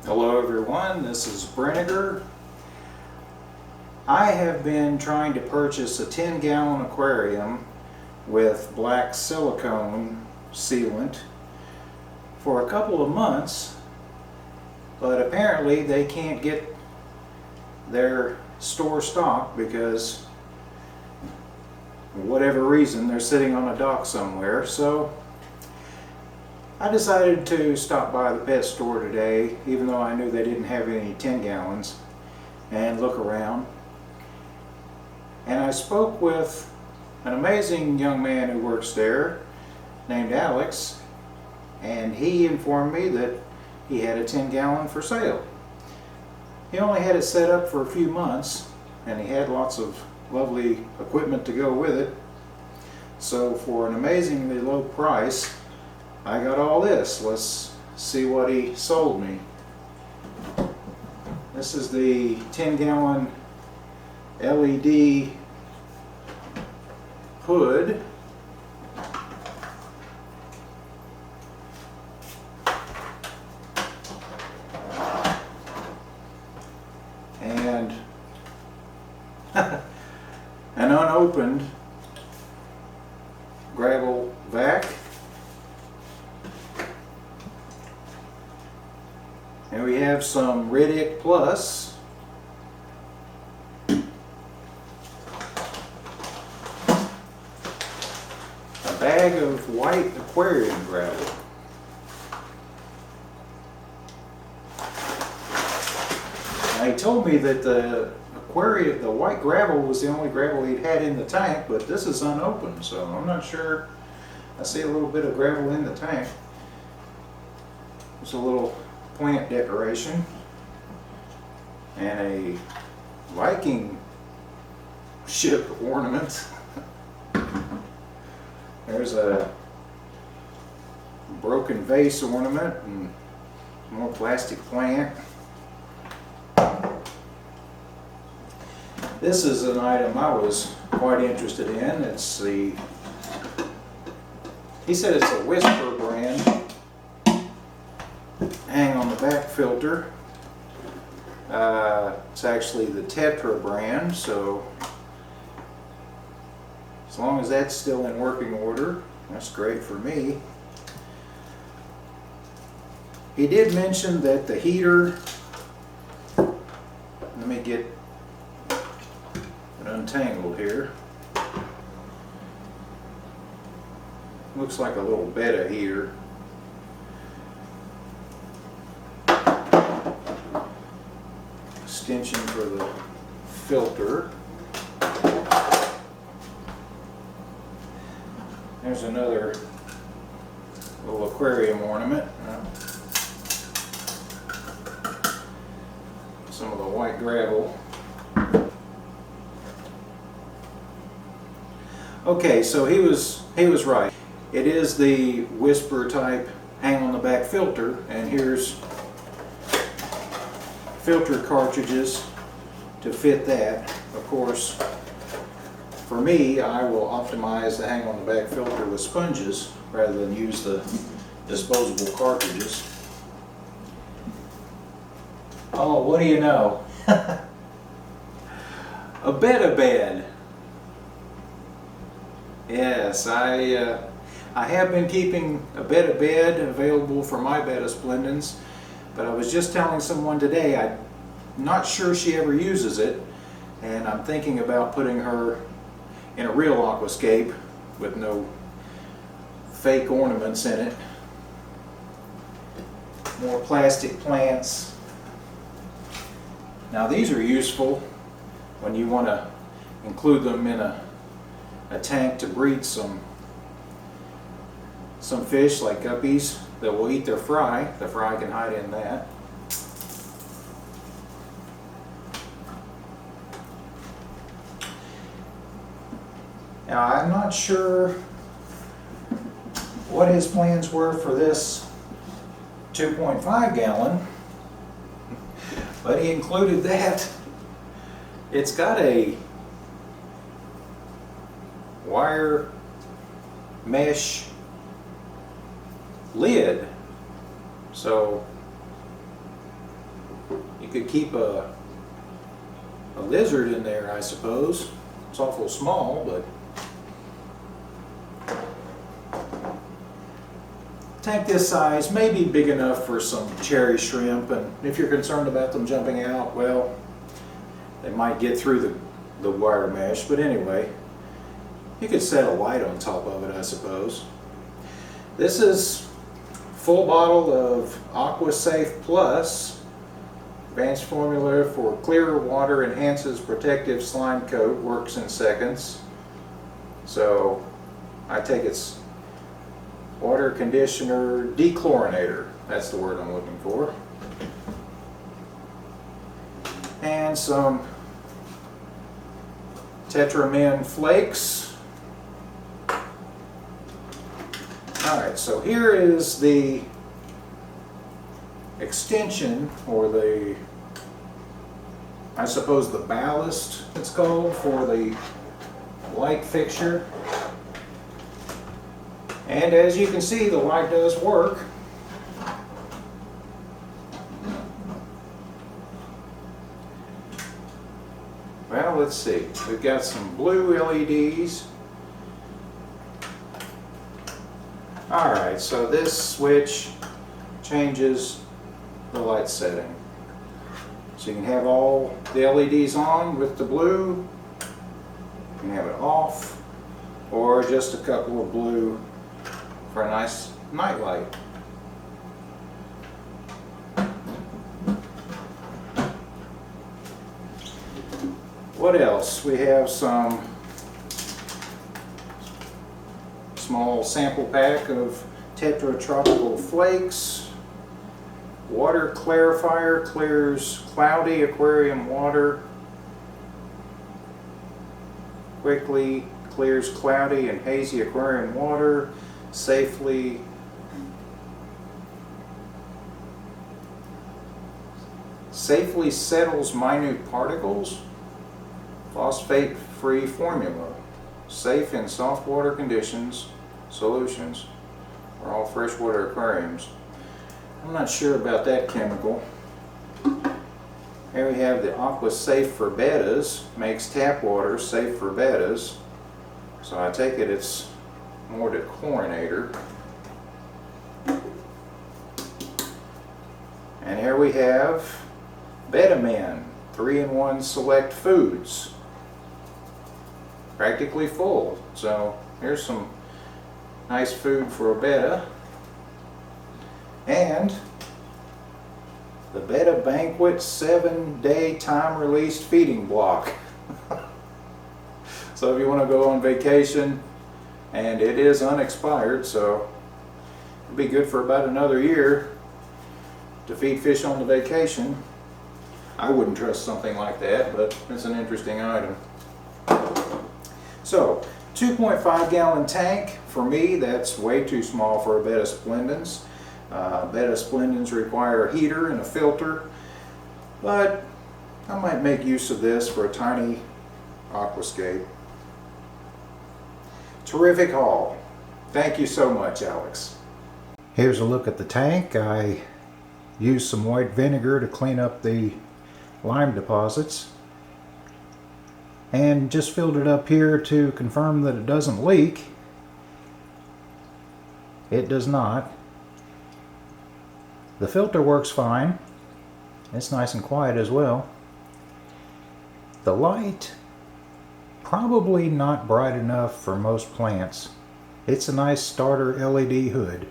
Hello everyone, this is Brenniger. I have been trying to purchase a 10-gallon aquarium with black silicone sealant for a couple of months, but apparently they can't get their store stocked because for whatever reason they're sitting on a dock somewhere. So I decided to stop by the pet store today, even though I knew they didn't have any 10 gallons, and look around. And I spoke with an amazing young man who works there named Alex, and he informed me that he had a 10 gallon for sale. He only had it set up for a few months, and he had lots of lovely equipment to go with it. So for an amazingly low price, I got all this. Let's see what he sold me. This is the 10-gallon LED hood. And an unopened gravel vac. And we have some Riddick Plus. A bag of white aquarium gravel. Now he told me that the white gravel was the only gravel he'd had in the tank, but this is unopened, so I'm not sure. I see a little bit of gravel in the tank. There's a little plant decoration and a Viking ship ornament. There's a broken vase ornament and more plastic plant. This is an item I was quite interested in. It's the, he said it's a Whisper brand hang on the back filter. It's actually the Tetra brand, so as long as that's still in working order, that's great for me. He did mention that the heater, let me get it untangled here. Looks like a little Betta heater. Extension for the filter. There's another little aquarium ornament. Some of the white gravel. Okay, so he was right. It is the Whisper type hang on the back filter, and here's filter cartridges to fit that. Of course, for me, I will optimize the hang on the back filter with sponges rather than use the disposable cartridges. Oh, what do you know? A Betta Bed. Yes, I have been keeping a Betta Bed available for my Betta Splendens, but I was just telling someone today I'm not sure she ever uses it, and I'm thinking about putting her in a real aquascape with no fake ornaments in it. More plastic plants. Now these are useful when you want to include them in a tank to breed some fish like guppies that will eat their fry. The fry can hide in that. Now I'm not sure what his plans were for this 2.5 gallon, but he included that. It's got a wire mesh lid, so You could keep a lizard in there, I suppose. It's awful small, but tank this size may be big enough for some cherry shrimp, and if you're concerned about them jumping out, well, they might get through the wire mesh, but anyway, you could set a light on top of it, I suppose. This is full bottle of Aqua Safe Plus. Advanced formula for clearer water, enhances protective slime coat, works in seconds. So I take it's water conditioner dechlorinator. That's the word I'm looking for. And some Tetra Flakes. Alright, so here is the extension, or the, I suppose the ballast it's called, for the light fixture. And as you can see, the light does work. Well, let's see. We've got some blue LEDs. Alright, so this switch changes the light setting. So you can have all the LEDs on with the blue, you can have it off, or just a couple of blue for a nice night light. What else? We have some small sample pack of Tetra Tropical Flakes. Water Clarifier clears cloudy aquarium water. Quickly clears cloudy and hazy aquarium water. Safely settles minute particles. Phosphate-free formula. Safe in soft water conditions. Solutions for all freshwater aquariums. I'm not sure about that chemical. Here we have the Aqua Safe for Bettas. Makes tap water safe for Bettas. So I take it it's more to chlorinator. And here we have Betta Bed 3-in-1 select foods. Practically full. So here's some nice food for a betta. And the Betta Banquet 7-day time released feeding block. So if you want to go on vacation, and it is unexpired, so it'll be good for about another year to feed fish on the vacation. I wouldn't trust something like that, but it's an interesting item. So 2.5 gallon tank. For me, that's way too small for a Betta Splendens. Betta Splendens require a heater and a filter, but I might make use of this for a tiny aquascape. Terrific haul. Thank you so much, Alex. Here's a look at the tank. I used some white vinegar to clean up the lime deposits and just filled it up here to confirm that it doesn't leak. It does not. The filter works fine. It's nice and quiet as well. The light, probably not bright enough for most plants. It's a nice starter LED hood.